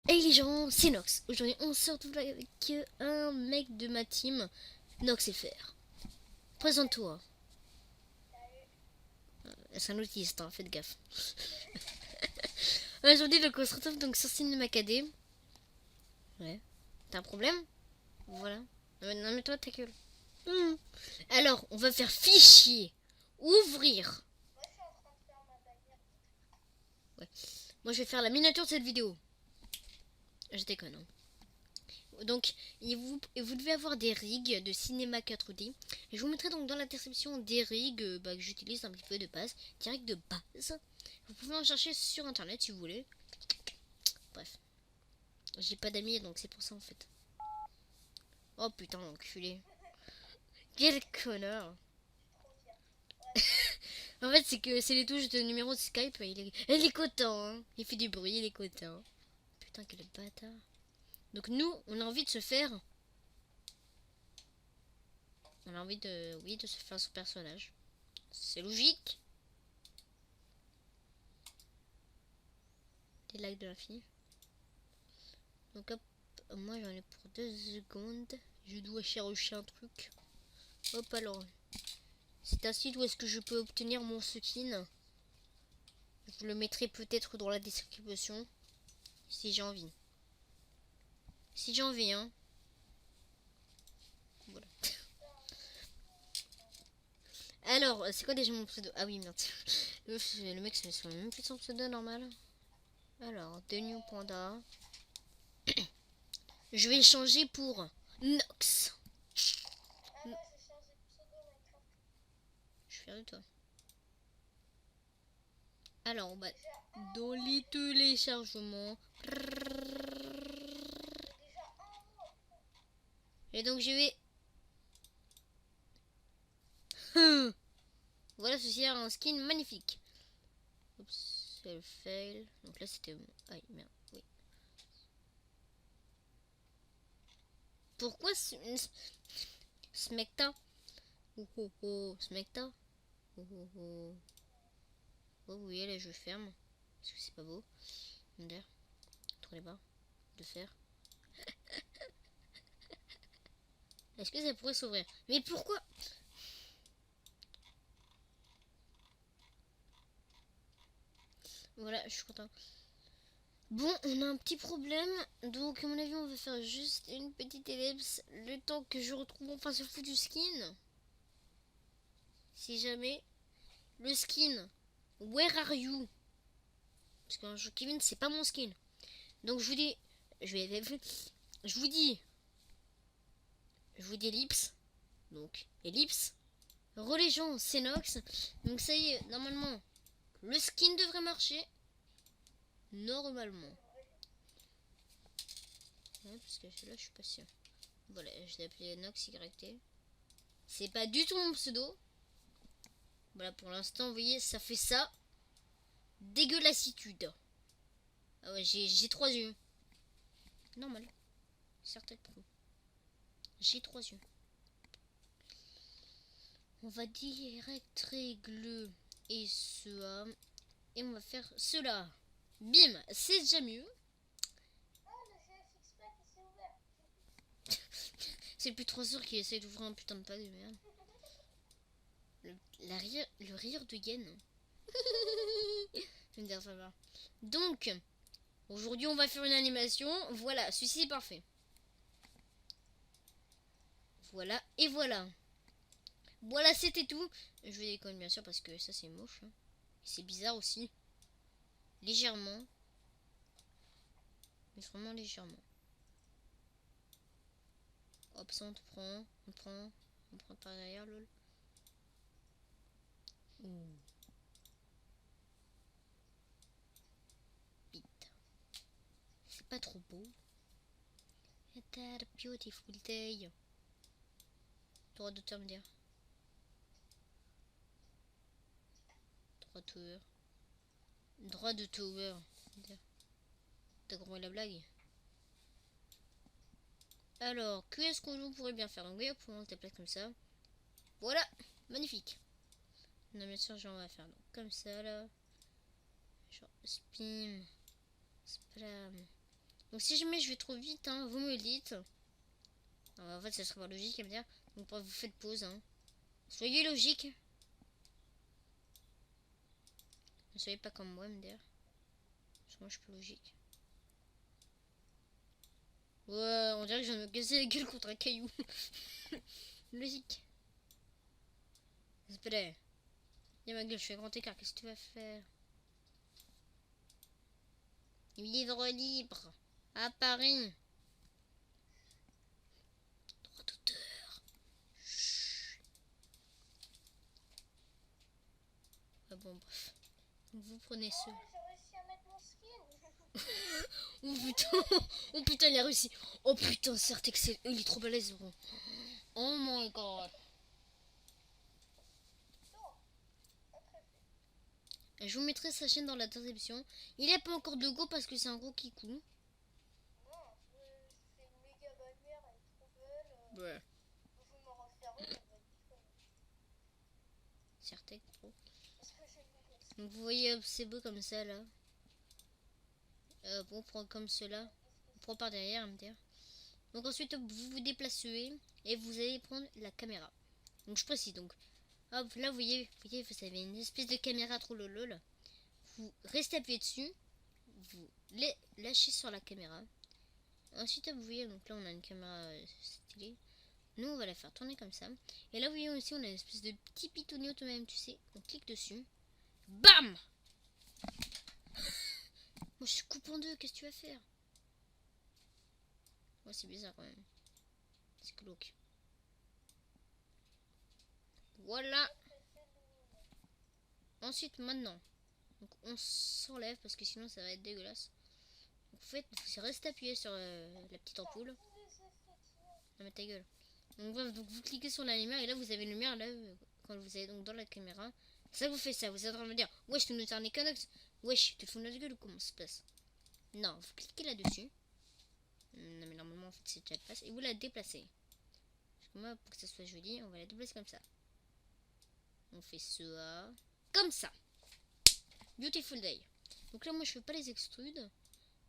Hey les gens, c'est Nox. Aujourd'hui, on se retrouve avec un mec de ma team, Nox FR. Présente-toi. C'est un autiste, hein, faites gaffe. Aujourd'hui, donc, on se retrouve donc sur Cinema KD. Ouais. T'as un problème? Voilà. Non, mais toi, ta gueule. Alors, on va faire fichier. Ouvrir. Ouais. Moi, je vais faire la miniature de cette vidéo. Je déconne, hein. Donc, vous devez avoir des rigs de cinéma 4D. Et je vous mettrai donc dans la description des rigs que j'utilise un petit peu de base. Des rigs de base. Vous pouvez en chercher sur internet si vous voulez. Bref. J'ai pas d'amis donc c'est pour ça en fait. Oh putain, enculé. Quel connard. En fait, c'est que c'est les touches de numéro de Skype. Il est content, hein. Il fait du bruit, il est content. Putain, quel bâtard. Donc, nous, on a envie de se faire. On a envie de. Oui, de se faire son personnage. C'est logique. Les likes de la fille. Donc hop, moi j'en ai pour 2 secondes. Je dois chercher un truc. Hop alors. C'est un site où est-ce que je peux obtenir mon skin. Je le mettrai peut-être dans la description. Si j'ai envie. Si j'ai envie, hein. Voilà. Alors, c'est quoi déjà mon pseudo? Ah oui, merde. Le mec se met sur le même plus son pseudo normal. Alors, The New Panda. Je vais changer pour Nox. Je suis fier de toi. Alors, on va dans les téléchargements. Et donc, je vais. Voilà, ceci a un skin magnifique. Oups, c'est le fail. Donc là, c'était. Aïe, merde, oui. Pourquoi Smecta? Oh oh oh, Smecta? Oh oh oh. Oh oui, là, je ferme. Parce que c'est pas beau. D'air. Trop les barres. De fer. Est-ce que ça pourrait s'ouvrir? Mais pourquoi? Voilà, je suis content. Bon, on a un petit problème. Donc, à mon avis, on va faire juste une petite ellipse. Le temps que je retrouve enfin ce foutu skin. Si jamais. Le skin. Where are you? Parce qu'un jeu Kevin, c'est pas mon skin. Donc, je vous dis. Je vous dis. Je vous dis ellipse. Donc, ellipse. Religion, Cenox. Donc, ça y est, normalement. Le skin devrait marcher. Normalement. Ouais, parce que là, je suis pas sûr. Voilà, je l'ai appelé Nox YT. C'est pas du tout mon pseudo. Voilà, pour l'instant, vous voyez, ça fait ça. Dégueulassitude. Ah ouais, j'ai 3 yeux. Normal. Certaines pro. J'ai 3 yeux. On va direct règle et cela. Et on va faire cela. Bim, c'est déjà mieux. C'est plus 3 heures qui essaye d'ouvrir un putain de pack de merde. Le rire de Yen. Je vais me dire ça va. Donc, aujourd'hui on va faire une animation. Voilà, celui-ci est parfait. Voilà, et voilà. Voilà, c'était tout. Je vais déconner bien sûr parce que ça c'est moche. Hein. C'est bizarre aussi. Légèrement. Mais vraiment légèrement. Hop, ça on te prend. On prend par derrière, lol. Ouh. Vite. C'est pas trop beau. That beautiful day. Droit d'auteur me dire. Droit de tower. T'as compris la blague? Alors, qu'est-ce qu'on pourrait bien faire? Donc, oui, on se déplace comme ça. Voilà, magnifique. Non, bien sûr, genre, on va faire donc, comme ça là. Genre, spim, splam. Donc si jamais je vais trop vite, hein, vous me le dites. Alors, en fait, ça serait pas logique à me dire. Donc vous faites pause. Hein. Soyez logique. Ne soyez pas comme moi, me dire. Parce que moi, je suis pas logique. Ouais, on dirait que je viens de me casser la gueule contre un caillou. Logique. Espérez. Y'a ma gueule, je fais grand écart. Qu'est-ce que tu vas faire? Livre libre. À Paris. Droit d'auteur. Chut. Ah bon, bref. Vous prenez ce. Oh putain. Oh putain, il a réussi. Oh putain, certes, excellent. Il est trop balèze, bon. Oh my god. Je vous mettrai sa chaîne dans la description. Il a pas encore de go parce que c'est un gros kikou. Ouais. Certes, pro. Donc vous voyez, c'est beau comme ça là. On prend comme cela. On prend par derrière, me dire. Donc ensuite, vous vous déplacez et vous allez prendre la caméra. Donc je précise donc. Hop, là vous voyez, vous avez une espèce de caméra trop lol. Vous restez appuyé dessus. Vous lâchez sur la caméra. Ensuite, vous voyez, donc là on a une caméra stylée. Nous on va la faire tourner comme ça. Et là vous voyez aussi, on a une espèce de petit pitonnier même, tu sais. On clique dessus. BAM! Moi je suis coupe en deux, qu'est-ce que tu vas faire? Ouais, c'est bizarre quand même. C'est glauque. Voilà. Ensuite, maintenant, donc on s'enlève parce que sinon ça va être dégueulasse. Donc, vous faites, vous restez appuyé sur la petite ampoule. Non mais ta gueule. Donc, voilà, donc vous cliquez sur la lumière et là vous avez une lumière là quand vous allez donc dans la caméra. Ça vous fait ça, vous êtes en train de me dire wesh tu nous as un Econox. Wesh tu te fous de notre gueule ou comment ça se passe? Non, vous cliquez là-dessus. Non mais normalement en fait c'est déjà place et vous la déplacez. Parce que moi pour que ça soit joli, on va la déplacer comme ça. On fait ça comme ça. Beautiful day. Donc là moi je fais pas les extrudes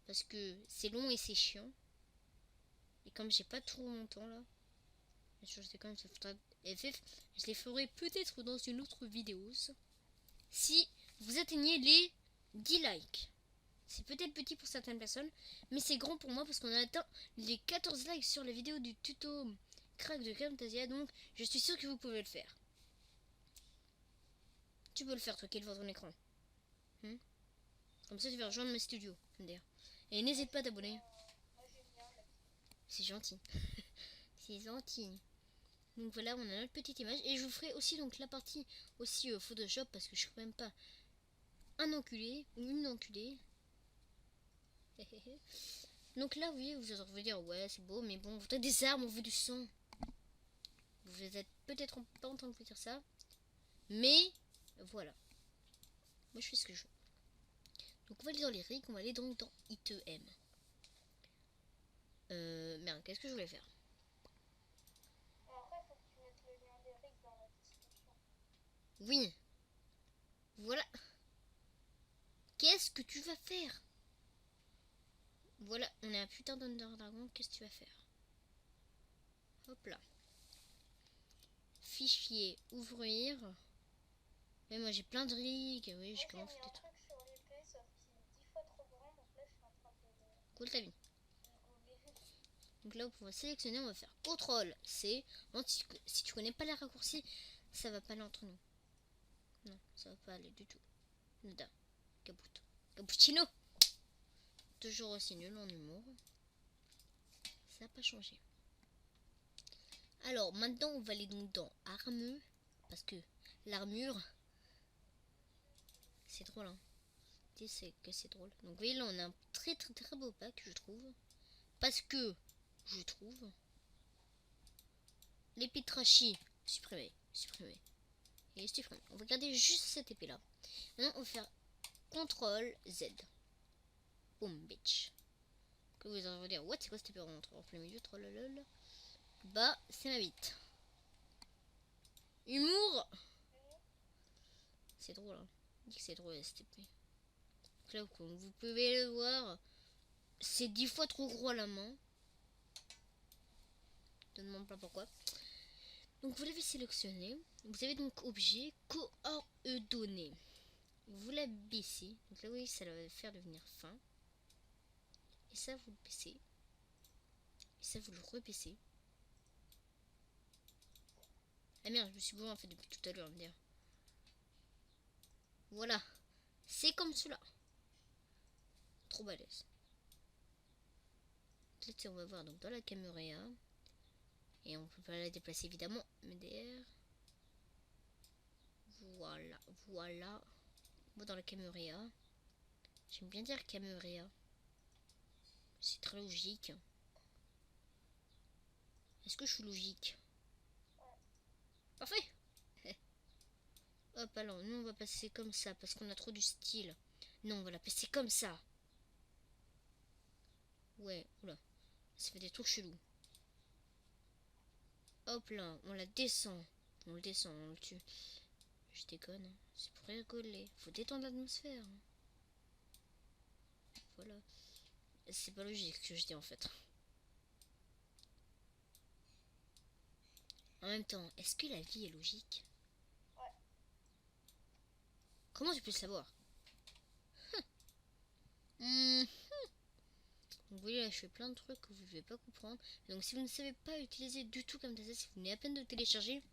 parce que c'est long et c'est chiant. Et comme j'ai pas trop mon temps là, je sais quand même ça faudra FF, je les ferai peut-être dans une autre vidéo. Si vous atteignez les 10 likes. C'est peut-être petit pour certaines personnes, mais c'est grand pour moi parce qu'on a atteint les 14 likes sur la vidéo du tuto crack de Camtasia, donc je suis sûr que vous pouvez le faire. Tu peux le faire toi qui es devant ton écran. Comme ça tu vas rejoindre mes studios, d'ailleurs. Et n'hésite pas à t'abonner. C'est gentil. C'est gentil. Donc voilà, on a notre petite image. Et je vous ferai aussi donc la partie aussi Photoshop parce que je suis quand même pas un enculé ou une enculée. Donc là, oui, vous allez dire ouais, c'est beau, mais bon, on voudrait des armes, on veut du sang. Vous êtes peut-être pas en train de vous dire ça, mais voilà. Moi, je fais ce que je veux. Donc on va aller dans les rigs, on va aller donc dans ITM. Merde, qu'est-ce que je voulais faire? Oui. Voilà. Qu'est-ce que tu vas faire? Voilà, on a un putain d'Under Dragon, qu'est-ce que tu vas faire? Hop là. Fichier, ouvrir. Mais moi j'ai plein de rigs, oui, j'ai comment fait des trucs. Cool ta vie. Donc là, pour sélectionner, on va faire CTRL C. Si tu connais pas les raccourcis, ça va pas aller entre nous. Non, ça va pas aller du tout. Nada. Capoute. Cappuccino. Toujours aussi nul en humour. Ça n'a pas changé. Alors, maintenant, on va aller donc dans armure. Parce que l'armure, c'est drôle, hein. Tu sais que c'est drôle. Donc, vous voyez, là, on a un très très très beau pack, je trouve. Parce que, je trouve, l'épée trashy, supprimé. Et supprimé. On va garder juste cette épée là. Maintenant, on va faire CTRL Z. Boom, bitch. Que vous allez dire, what, c'est quoi cette épée en plein milieu, trollolol. Bah, c'est ma bite. Humour. C'est drôle, hein. Je dis que c'est drôle cette épée. Donc là, comme vous pouvez le voir, c'est 10 fois trop gros à la main. Je ne demande pas pourquoi. Donc vous l'avez sélectionné. Vous avez donc objet coordonnées. Vous la baissez. Donc là, oui, ça va faire devenir fin. Et ça, vous le baissez. Et ça, vous le rebaissez. Ah merde, je me suis bourré en fait depuis tout à l'heure, me dire. Voilà. C'est comme cela. Trop balèze. Là, on va voir donc dans la caméra. Et on peut pas la déplacer évidemment. MDR. Voilà, voilà. Moi dans la caméra. J'aime bien dire caméra. C'est très logique. Est-ce que je suis logique? Parfait. Hop, alors, nous on va passer comme ça parce qu'on a trop du style. Non, on va la passer comme ça. Ouais, oula. Ça fait des trucs chelous. Hop là, on la descend. On le descend, on le tue. Je déconne, hein. C'est pour rigoler. Faut détendre l'atmosphère. Hein. Voilà. C'est pas logique ce que je dis en fait. En même temps, est-ce que la vie est logique? Ouais. Comment tu peux le savoir? Donc vous voyez là, je fais plein de trucs que vous ne devez pas comprendre. Donc si vous ne savez pas utiliser du tout comme ça, si vous venez à peine de télécharger,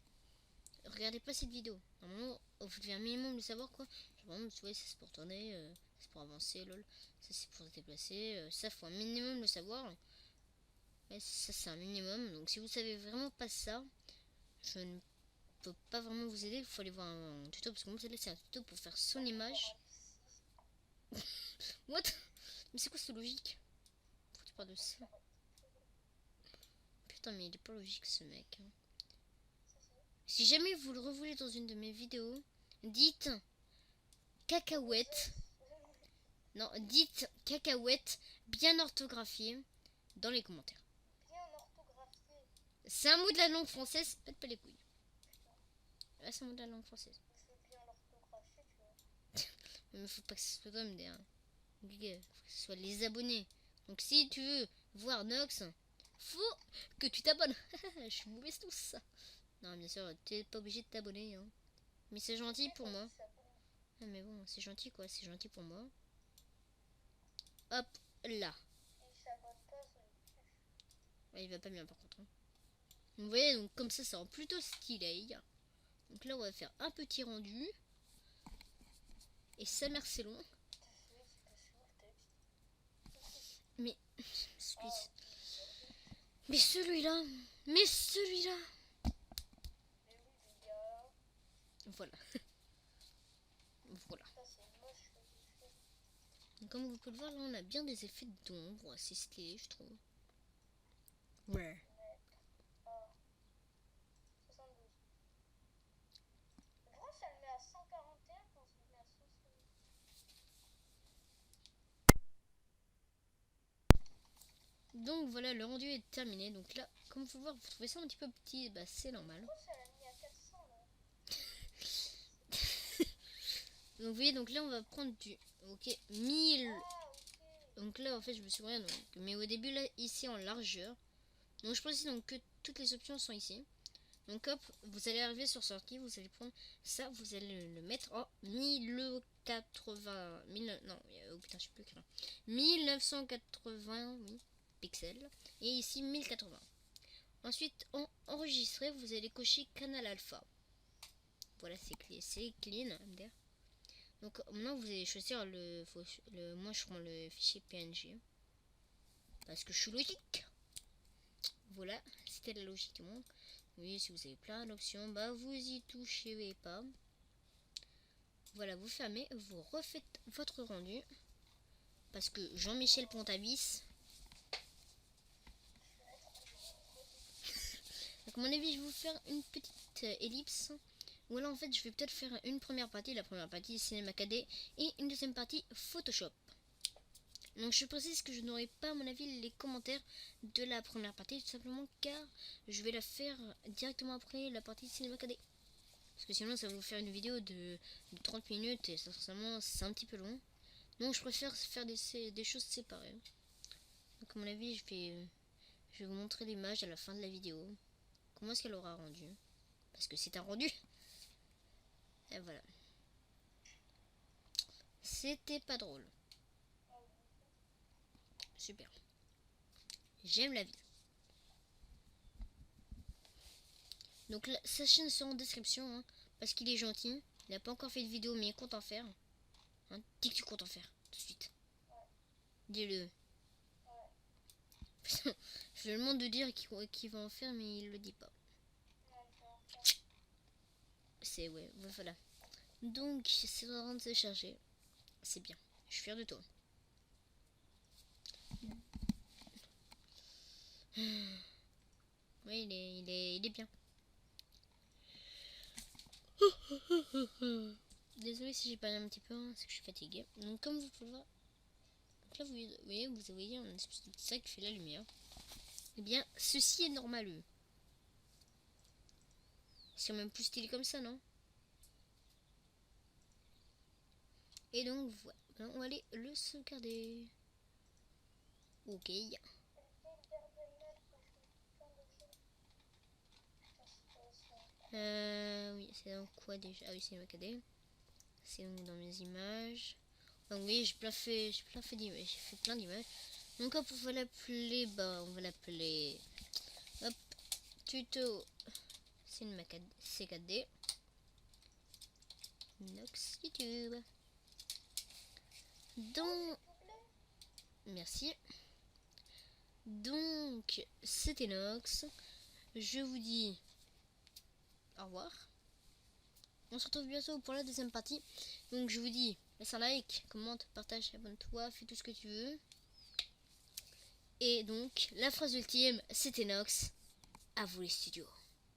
regardez pas cette vidéo. Normalement, vous devez un minimum le savoir quoi. Genre, tu vois, ça c'est pour tourner, c'est pour avancer, lol. Ça c'est pour se déplacer. Ça faut un minimum le savoir. Ouais, ça c'est un minimum. Donc si vous savez vraiment pas ça, je ne peux pas vraiment vous aider. Il faut aller voir un tuto parce que moi c'est un tuto pour faire son image. What? Mais c'est quoi cette logique? Pourquoi tu parles de ça? Putain mais il est pas logique ce mec. Hein. Si jamais vous le revoulez dans une de mes vidéos, dites cacahuète. Non, dites cacahuète bien orthographié dans les commentaires. Bien orthographié. C'est un mot de la langue française, pète pas les couilles. Ouais, c'est un mot de la langue française. C'est bien l'orthographié, tu vois. Mais faut pas que ce soit comme des... faut que ce soit les abonnés. Donc si tu veux voir Nox, faut que tu t'abonnes. Je suis mauvaise tous. Non, bien sûr, t'es pas obligé de t'abonner. Hein. Mais c'est gentil pour moi. Ah, mais bon, c'est gentil quoi, c'est gentil pour moi. Hop, là. Il s'abonne pas sur YouTube. Ouais, il va pas bien par contre. Hein. Vous voyez, donc comme ça rend plutôt stylé. Donc là, on va faire un petit rendu. Et sa mère, c'est long. Mais, mais celui-là, mais celui-là. Voilà. Voilà. Donc, comme vous pouvez le voir, là, on a bien des effets d'ombre. C'est stylé, je trouve. Ouais. Donc voilà, le rendu est terminé. Donc là, comme vous pouvez voir, vous trouvez ça un petit peu petit, bah c'est normal. Donc vous voyez, donc là on va prendre du 1000. Donc là en fait je me suis rien donc, mais au début là ici en largeur. Donc je précise donc que toutes les options sont ici. Donc hop, vous allez arriver sur sortie, vous allez prendre ça, vous allez le mettre en 1080 non, oh putain, je sais plus écrire. 1980 oui, pixels et ici 1080. Ensuite en enregistrer, vous allez cocher canal alpha. Voilà, c'est clean MDR. Donc maintenant vous allez choisir moi je prends le fichier PNG parce que je suis logique. Voilà, c'était la logique du monde. Oui, si vous avez plein d'options, bah vous y touchez pas. Voilà, vous fermez, vous refaites votre rendu parce que Jean-Michel Pontavis. Donc à mon avis, je vais vous faire une petite ellipse. Ou alors en fait, je vais peut-être faire une première partie, la première partie Cinéma 4D et une deuxième partie Photoshop. Donc je précise que je n'aurai pas à mon avis les commentaires de la première partie tout simplement car je vais la faire directement après la partie Cinéma 4D. Parce que sinon ça va vous faire une vidéo de 30 minutes et sincèrement c'est un petit peu long. Donc je préfère faire des choses séparées. Donc à mon avis, je vais vous montrer l'image à la fin de la vidéo. Comment est-ce qu'elle aura rendu? Parce que c'est un rendu. Et voilà. C'était pas drôle. Super. J'aime la ville. Donc sa chaîne sera en description, hein, parce qu'il est gentil. Il n'a pas encore fait de vidéo, mais il compte en faire. Hein, dis que tu comptes en faire, tout de suite. Dis-le. Je lui demande de dire qu'il va en faire, mais il le dit pas. C'est ouais, voilà. Donc c'est en train de se charger. C'est bien. Je suis fière de toi. Oui, il est bien. Désolée si j'ai parlé un petit peu, hein, parce que je suis fatiguée. Donc comme vous pouvez voir, donc là vous voyez un espèce de petit sac qui fait la lumière. Eh bien, ceci est normal. C'est quand même plus stylé comme ça, non? Et donc voilà, on va aller le sauvegarder. Ok. Oui, c'est dans quoi déjà? Ah oui, c'est Macadé. C'est donc dans mes images. Donc oui, j'ai fait d'images, j'ai fait plein d'images. Donc hop, on va l'appeler, on va l'appeler, hop, tuto CKD Nox YouTube. Donc, merci. Donc, c'était Nox. Je vous dis au revoir. On se retrouve bientôt pour la deuxième partie. Donc je vous dis, laisse un like, commente, partage, abonne-toi, fais tout ce que tu veux. Et donc, la phrase ultime, c'était Nox. À vous les studios.